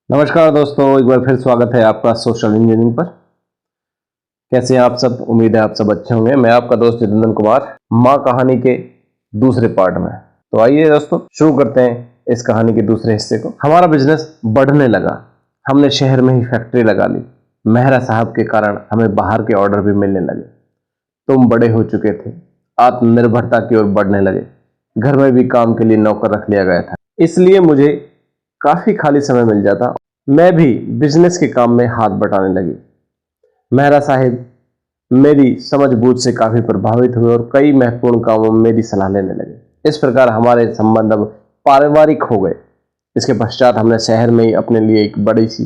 नमस्कार दोस्तों, एक बार फिर स्वागत है आपका सोशल इंजीनियरिंग पर। कैसे हैं आप सब? उम्मीद है आप सब अच्छे होंगे। मैं आपका दोस्त जितेंद्र कुमार, माँ कहानी के दूसरे पार्ट में। तो आइए दोस्तों, शुरू करते हैं इस कहानी के दूसरे हिस्से को। हमारा बिजनेस बढ़ने लगा। हमने शहर में ही फैक्ट्री लगा ली। मेहरा साहब के कारण हमें बाहर के ऑर्डर भी मिलने लगे। तुम बड़े हो चुके थे, आत्मनिर्भरता की ओर बढ़ने लगे। घर में भी काम के लिए नौकर रख लिया गया था, इसलिए मुझे काफी खाली समय मिल जाता। मैं भी बिजनेस के काम में हाथ बटाने लगी। मेहरा साहिब मेरी समझबूझ से काफी प्रभावित हुए और कई महत्वपूर्ण कामों में मेरी सलाह लेने लगे। इस प्रकार हमारे संबंध अब पारिवारिक हो गए। इसके पश्चात हमने शहर में ही अपने लिए एक बड़ी सी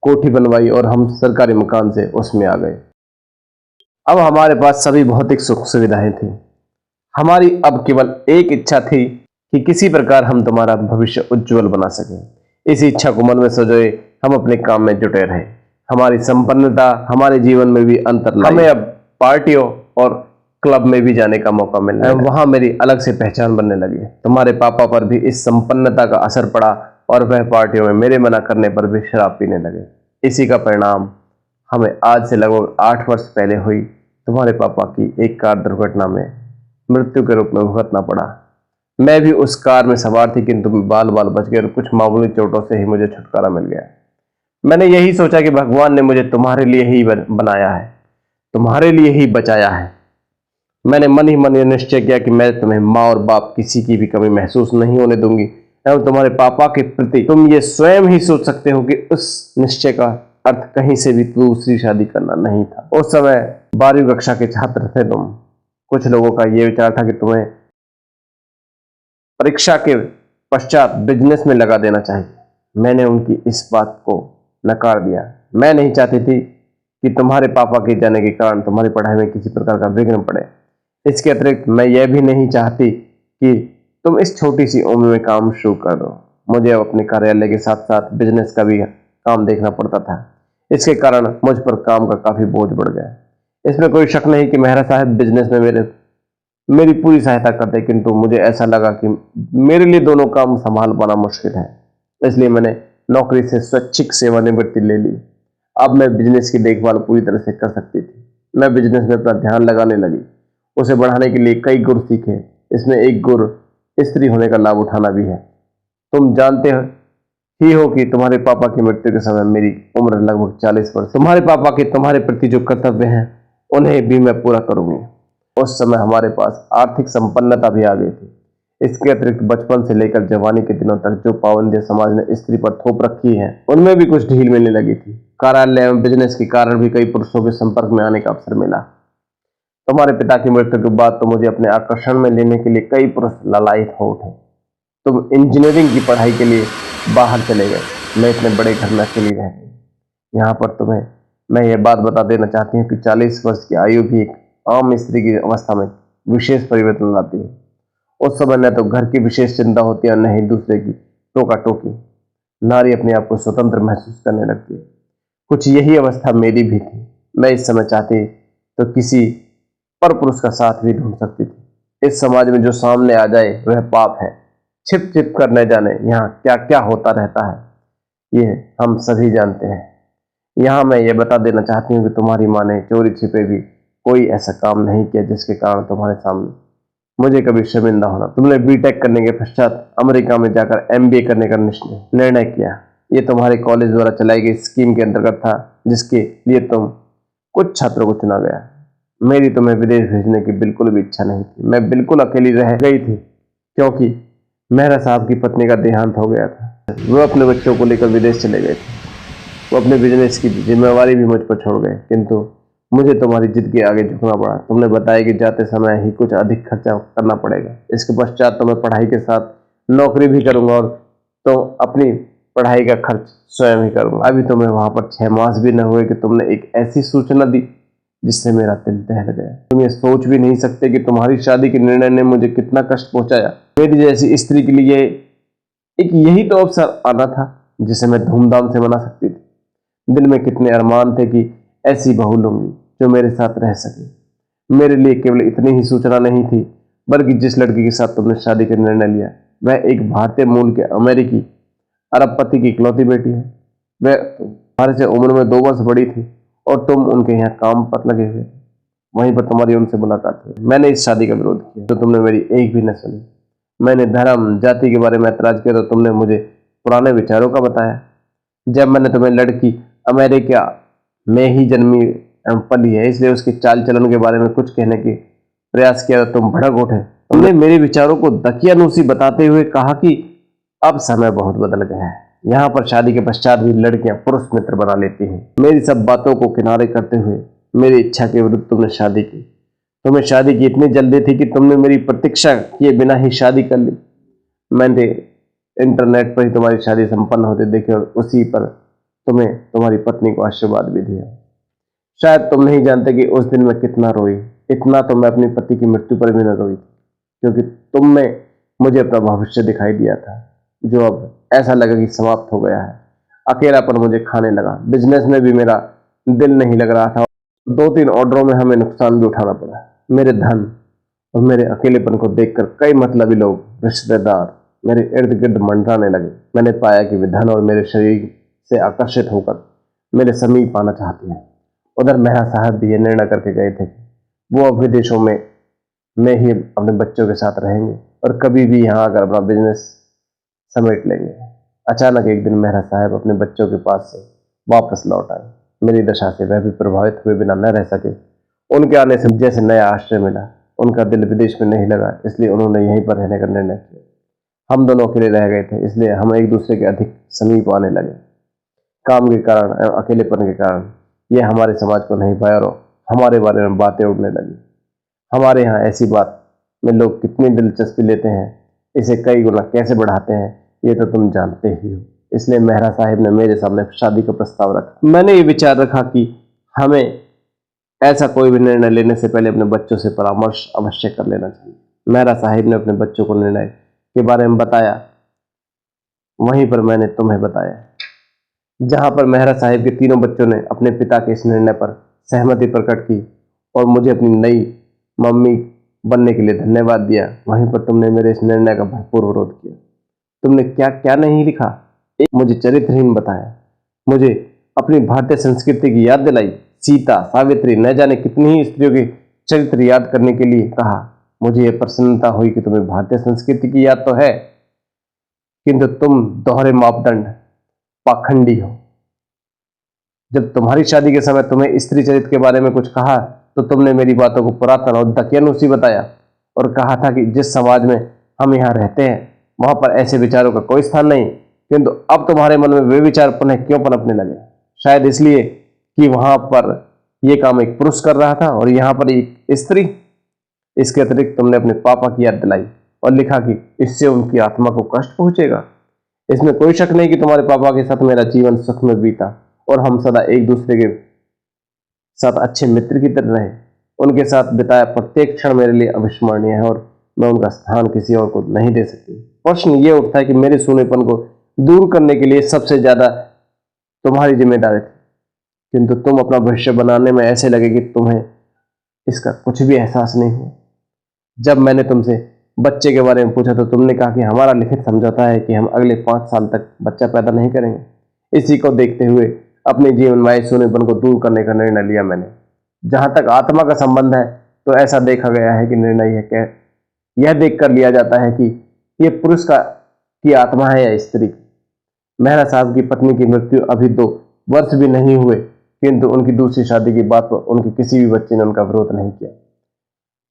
कोठी बनवाई और हम सरकारी मकान से उसमें आ गए। अब हमारे पास सभी भौतिक सुख सुविधाएं थी। हमारी अब केवल एक इच्छा थी कि किसी प्रकार हम तुम्हारा भविष्य उज्जवल बना सकें। इस इच्छा को मन में सजोए हम अपने काम में जुटे रहे। हमारी संपन्नता हमारे जीवन में भी अंतर लाई। हमें अब पार्टियों और क्लब में भी जाने का मौका मिला। वहां मेरी अलग से पहचान बनने लगी। तुम्हारे पापा पर भी इस संपन्नता का असर पड़ा और वह पार्टियों में मेरे मना करने पर भी शराब पीने लगे। इसी का परिणाम हमें आज से लगभग 8 वर्ष पहले हुई तुम्हारे पापा की एक कार दुर्घटना में मृत्यु के रूप में भुगतना पड़ा। मैं भी उस कार में सवार थी, किंतु बाल बाल बच गए और कुछ मामूली चोटों से ही मुझे छुटकारा मिल गया। मैंने यही सोचा कि भगवान ने मुझे तुम्हारे लिए ही बनाया है, तुम्हारे लिए ही बचाया है। मैंने मन ही मन यह निश्चय किया कि मैं तुम्हें माँ और बाप किसी की भी कमी महसूस नहीं होने दूंगी। एवं तुम्हारे पापा के प्रति तुम ये स्वयं ही सोच सकते हो कि उस निश्चय का अर्थ कहीं से भी दूसरी शादी करना नहीं था। उस समय 12वीं कक्षा के छात्र थे तुम। कुछ लोगों का यह विचार था कि तुम्हें परीक्षा के पश्चात बिजनेस में लगा देना चाहिए। मैंने उनकी इस बात को नकार दिया। मैं नहीं चाहती थी कि तुम्हारे पापा के जाने के कारण तुम्हारी पढ़ाई में किसी प्रकार का विघ्न पड़े। इसके अतिरिक्त मैं यह भी नहीं चाहती कि तुम इस छोटी सी उम्र में काम शुरू कर दो। मुझे अब अपने कार्यालय के साथ साथ बिजनेस का भी काम देखना पड़ता था। इसके कारण मुझ पर काम का काफी बोझ बढ़ गया। इसमें कोई शक नहीं कि मेहरा साहब बिजनेस में मेरी पूरी सहायता करते, किंतु मुझे ऐसा लगा कि मेरे लिए दोनों काम संभाल पाना मुश्किल है। इसलिए मैंने नौकरी से स्वैच्छिक सेवानिवृत्ति ले ली। अब मैं बिजनेस की देखभाल पूरी तरह से कर सकती थी। मैं बिजनेस में अपना ध्यान लगाने लगी। उसे बढ़ाने के लिए कई गुर सीखे। इसमें एक गुर स्त्री होने का लाभ उठाना भी है। तुम जानते ही हो कि तुम्हारे पापा की मृत्यु के समय मेरी उम्र लगभग 40 वर्ष। तुम्हारे पापा के तुम्हारे प्रति जो कर्तव्य हैं उन्हें भी मैं पूरा करूंगी। उस समय हमारे पास आर्थिक संपन्नता भी आ गई थी। इसके अतिरिक्त बचपन से लेकर जवानी के दिनों तक जो पाबंदियां समाज ने स्त्री पर थोप रखी हैं, उनमें भी कुछ ढील मिलने लगी थी। कार्यालय एवं बिजनेस के कारण भी कई पुरुषों के संपर्क में आने का अवसर मिला। तुम्हारे पिता की मृत्यु के बाद तो मुझे अपने आकर्षण में लेने के लिए कई पुरुष लालायित हो उठे। तुम इंजीनियरिंग की पढ़ाई के लिए बाहर चले गए। मैं इतने बड़े घर में अकेली रह गई। यहाँ पर तुम्हें मैं यह बात बता देना चाहती हूँ कि 40 वर्ष की आयु भी एक आम स्त्री की अवस्था में विशेष परिवर्तन लाती है। उस समय न तो घर की विशेष चिंता होती है, न ही दूसरे की टोका टोकी। नारी अपने आप को स्वतंत्र महसूस करने लगती है। कुछ यही अवस्था मेरी भी थी। मैं इस समय चाहती तो किसी पर पुरुष का साथ भी ढूंढ सकती थी। इस समाज में जो सामने आ जाए वह पाप है। छिप छिप कर न जाने यहाँ क्या क्या होता रहता है, ये हम सभी जानते हैं। यहाँ मैं ये बता देना चाहती हूँ कि तुम्हारी माँ ने चोरी छिपे भी कोई ऐसा काम नहीं किया जिसके कारण तुम्हारे सामने मुझे कभी शर्मिंदा होना। तुमने बीटेक करने के पश्चात अमेरिका में जाकर एमबीए करने का निर्णय किया। ये तुम्हारे कॉलेज द्वारा चलाई गई स्कीम के अंतर्गत था, जिसके लिए तुम कुछ छात्रों को चुना गया। मेरी तुम्हें विदेश भेजने की बिल्कुल भी इच्छा नहीं थी। मैं बिल्कुल अकेली रह गई थी, क्योंकि मेहरा साहब की पत्नी का देहांत हो गया था। वो अपने बच्चों को लेकर विदेश चले गए थे। वो अपने बिजनेस की जिम्मेवारी भी मुझ पर छोड़ गए, किंतु मुझे तुम्हारी जिद के आगे झुकना पड़ा। तुमने बताया कि जाते समय ही कुछ अधिक खर्चा करना पड़ेगा। इसके पश्चात तो मैं पढ़ाई के साथ नौकरी भी करूंगा और तो अपनी पढ़ाई का खर्च स्वयं ही करूंगा। अभी तुम्हें वहां पर 6 मास भी न हुए कि तुमने एक ऐसी सूचना दी जिससे मेरा दिल दहल गया। तुम ये सोच भी नहीं सकते कि तुम्हारी शादी के निर्णय ने मुझे कितना कष्ट पहुंचाया। मेरी जैसी स्त्री के लिए एक यही तो अवसर आना था जिसे मैं धूमधाम से मना सकती थी। दिल में कितने अरमान थे कि ऐसी बहू लूंगी जो मेरे साथ रह सके। मेरे लिए केवल इतनी ही सूचना नहीं थी, बल्कि जिस लड़की के साथ तुमने शादी का निर्णय लिया वह एक भारतीय मूल के अमेरिकी अरबपति की इकलौती बेटी है। वे तुम्हारे से उम्र में 2 वर्ष बड़ी थी और तुम उनके यहाँ काम पर लगे हुए थे। वहीं पर तुम्हारी उनसे मुलाकात हुई। मैंने इस शादी का विरोध किया तो तुमने मेरी एक भी न सुनी। मैंने धर्म जाति के बारे में ऐतराज किया तो तुमने मुझे पुराने विचारों का बताया। जब मैंने तुम्हें लड़की अमेरिका में ही जन्मी एवं पली है इसलिए उसके चाल चलन के बारे में कुछ कहने के प्रयास किया तो तुम भड़क उठे। तुमने मेरे विचारों को दकियानूसी बताते हुए कहा कि अब समय बहुत बदल गया है। यहाँ पर शादी के पश्चात भी लड़कियां पुरुष मित्र बना लेती हैं। मेरी सब बातों को किनारे करते हुए मेरी इच्छा के विरुद्ध तुमने शादी की। तुम्हें शादी की इतनी जल्दी थी कि तुमने मेरी प्रतीक्षा किए बिना ही शादी कर ली। मैंने इंटरनेट पर ही तुम्हारी शादी संपन्न होते देखे और उसी पर तुम्हें तुम्हारी पत्नी को आशीर्वाद भी दिया। शायद तुम नहीं जानते कि उस दिन मैं कितना रोई। इतना तो मैं अपनी पति की मृत्यु पर भी न रोई क्योंकि तुम में मुझे अपना भविष्य दिखाई दिया था जो अब ऐसा लगा कि समाप्त हो गया है। अकेलापन मुझे खाने लगा। बिजनेस में भी मेरा दिल नहीं लग रहा था। 2-3 ऑर्डरों में हमें नुकसान भी उठाना पड़ा। मेरे धन और मेरे अकेलेपन को देखकर कई मतलबी लोग, रिश्तेदार मेरे इर्द गिर्द मंडराने लगे। मैंने पाया कि वे धन और मेरे शरीर से आकर्षित होकर मेरे समीप आना चाहती हैं। उधर मेहरा साहब भी ये निर्णय करके गए थे कि वो अब विदेशों में ही अपने बच्चों के साथ रहेंगे और कभी भी यहाँ आकर अपना बिजनेस समेट लेंगे। अचानक एक दिन मेहरा साहब अपने बच्चों के पास से वापस लौट आए। मेरी दशा से वह भी प्रभावित हुए बिना न रह सके। उनके आने से जैसे नया आश्रय मिला। उनका दिल विदेश में नहीं लगा इसलिए उन्होंने यहीं पर रहने का निर्णय किया। हम दोनों अकेले रह गए थे इसलिए हम एक दूसरे के अधिक समीप आने लगे। काम के कारण एवं अकेलेपन के कारण यह हमारे समाज को नहीं पाया और हमारे बारे में बातें उड़ने लगी। हमारे यहाँ ऐसी बात में लोग कितनी दिलचस्पी लेते हैं, इसे कई गुना कैसे बढ़ाते हैं ये तो तुम जानते ही हो। इसलिए मेहरा साहिब ने मेरे सामने शादी का प्रस्ताव रखा। मैंने ये विचार रखा कि हमें ऐसा कोई भी निर्णय लेने से पहले अपने बच्चों से परामर्श अवश्य कर लेना चाहिए। मेहरा साहिब ने अपने बच्चों को निर्णय के बारे में बताया। वहीं पर मैंने तुम्हें बताया। जहां पर मेहरा साहिब के तीनों बच्चों ने अपने पिता के इस निर्णय पर सहमति प्रकट की और मुझे अपनी नई मम्मी बनने के लिए धन्यवाद दिया, वहीं पर तुमने मेरे इस निर्णय का भरपूर विरोध किया। तुमने क्या क्या नहीं लिखा। एक मुझे चरित्रहीन बताया, मुझे अपनी भारतीय संस्कृति की याद दिलाई। सीता, सावित्री, न जाने कितनी ही स्त्रियों के चरित्र याद करने के लिए कहा। मुझे यह प्रसन्नता हुई कि तुम्हें भारतीय संस्कृति की याद तो है किंतु तुम दोहरे मापदंड पाखंडी हो। जब तुम्हारी शादी के समय तुम्हें स्त्री चरित्र के बारे में कुछ कहा तो तुमने मेरी बातों को पुरातन और दकियानूसी बताया और कहा था कि जिस समाज में हम यहाँ रहते हैं वहां पर ऐसे विचारों का कोई स्थान नहीं। किंतु अब तुम्हारे मन में वे विचार पुनः क्यों पनपने लगे? शायद इसलिए कि वहां पर यह काम एक पुरुष कर रहा था और यहाँ पर एक स्त्री। इसके अतिरिक्त तुमने अपने पापा की याद दिलाई और लिखा कि इससे उनकी आत्मा को कष्ट पहुंचेगा। इसमें कोई शक नहीं कि तुम्हारे पापा के साथ मेरा जीवन सुख में बीता और हम सदा एक दूसरे के साथ अच्छे मित्र की तरह रहे। उनके साथ बिताया प्रत्येक क्षण मेरे लिए अविस्मरणीय है और मैं उनका स्थान किसी और को नहीं दे सकती। प्रश्न ये उठता है कि मेरे सूनेपन को दूर करने के लिए सबसे ज्यादा तुम्हारी जिम्मेदारी थी किंतु तुम अपना भविष्य बनाने में ऐसे लगे कि तुम्हें इसका कुछ भी एहसास नहीं हुआ। जब मैंने तुमसे बच्चे के बारे में पूछा तो तुमने कहा कि हमारा लिखित समझौता है कि हम अगले 5 साल तक बच्चा पैदा नहीं करेंगे। इसी को देखते हुए अपने जीवनमय सूनेपन को दूर करने का निर्णय लिया मैंने। जहां तक आत्मा का संबंध है तो ऐसा देखा गया है कि निर्णय यह देख कर लिया जाता है कि यह पुरुष की आत्मा है या स्त्री की। मेहरा साहब की पत्नी की मृत्यु अभी 2 वर्ष भी नहीं हुए किंतु उनकी दूसरी शादी की बात पर उनके किसी भी बच्चे ने उनका विरोध नहीं किया।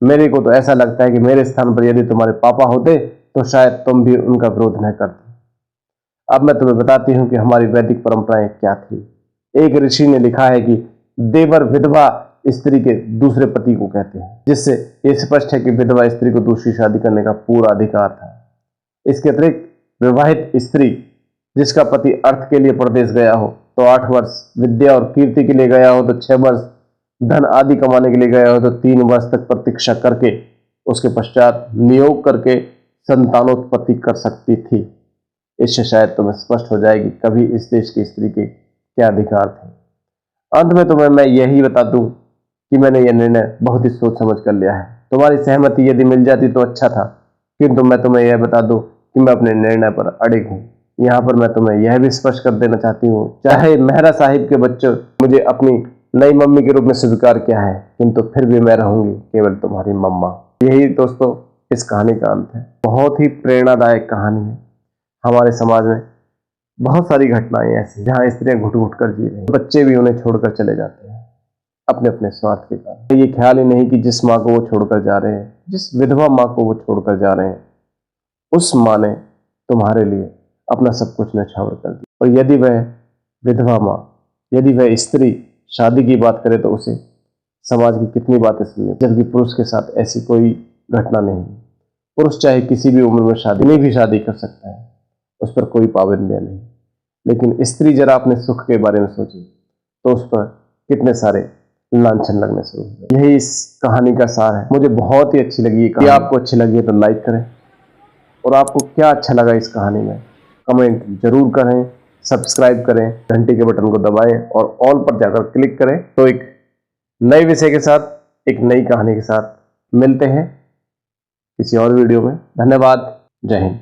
मेरे को तो ऐसा लगता है कि मेरे स्थान पर यदि तुम्हारे पापा होते तो शायद तुम भी उनका विरोध न करते। अब मैं तुम्हें बताती हूँ कि हमारी वैदिक परंपराएं क्या थी। एक ऋषि ने लिखा है कि देवर विधवा स्त्री के दूसरे पति को कहते हैं, जिससे यह स्पष्ट है कि विधवा स्त्री को दूसरी शादी करने का पूरा अधिकार था। इसके अतिरिक्त विवाहित स्त्री जिसका पति अर्थ के लिए प्रदेश गया हो तो 8 वर्ष, विद्या और कीर्ति के लिए गया हो तो 6 वर्ष, धन आदि कमाने के लिए गया हो तो 3 वर्ष तक प्रतीक्षा करके उसके पश्चात नियोग करके संतानोत्पत्ति कर सकती थी। इससे शायद तुम्हें स्पष्ट हो जाएगी कभी इस देश की स्त्री के क्या अधिकार थे। अंत में तुम्हें मैं यही बता दूं कि मैंने यह निर्णय बहुत ही सोच समझ कर लिया है। तुम्हारी सहमति यदि मिल जाती तो अच्छा था किंतु मैं तुम्हें यह बता दूं कि मैं अपने निर्णय पर अड़िग हूं। यहाँ पर मैं तुम्हें यह भी स्पष्ट कर देना चाहती हूँ, चाहे मेहरा साहिब के बच्चों मुझे अपनी नई मम्मी के रूप में स्वीकार किया है, किंतु फिर भी मैं रहूंगी केवल तुम्हारी मम्मा। यही दोस्तों इस कहानी का अंत है। बहुत ही प्रेरणादायक कहानी है। हमारे समाज में बहुत सारी घटनाएं ऐसी जहां स्त्रियां घुट घुट कर जी रही हैं, बच्चे भी उन्हें छोड़कर चले जाते हैं अपने अपने स्वार्थ के कारण। ये ख्याल ही नहीं कि जिस माँ को वो छोड़कर जा रहे हैं, जिस विधवा माँ को वो छोड़कर जा रहे हैं, उस माँ ने तुम्हारे लिए अपना सब कुछ न्यौछावर कर दिया। और यदि वह विधवा माँ, यदि वह स्त्री शादी की बात करे तो उसे समाज की कितनी बातें सुनिए, जबकि पुरुष के साथ ऐसी कोई घटना नहीं है। पुरुष चाहे किसी भी उम्र में शादी नहीं भी शादी कर सकता है, उस पर कोई पाबंदियां नहीं। लेकिन स्त्री जरा अपने सुख के बारे में सोचे तो उस पर कितने सारे लांछन लगने शुरू हो गए। यही इस कहानी का सार है। मुझे बहुत ही अच्छी लगी ये कहानी। आपको अच्छी लगी है तो लाइक करें, और आपको क्या अच्छा लगा इस कहानी में कमेंट जरूर करें, सब्सक्राइब करें, घंटी के बटन को दबाएं और ऑल पर जाकर क्लिक करें। तो एक नए विषय के साथ, एक नई कहानी के साथ मिलते हैं किसी और वीडियो में। धन्यवाद। जय हिंद।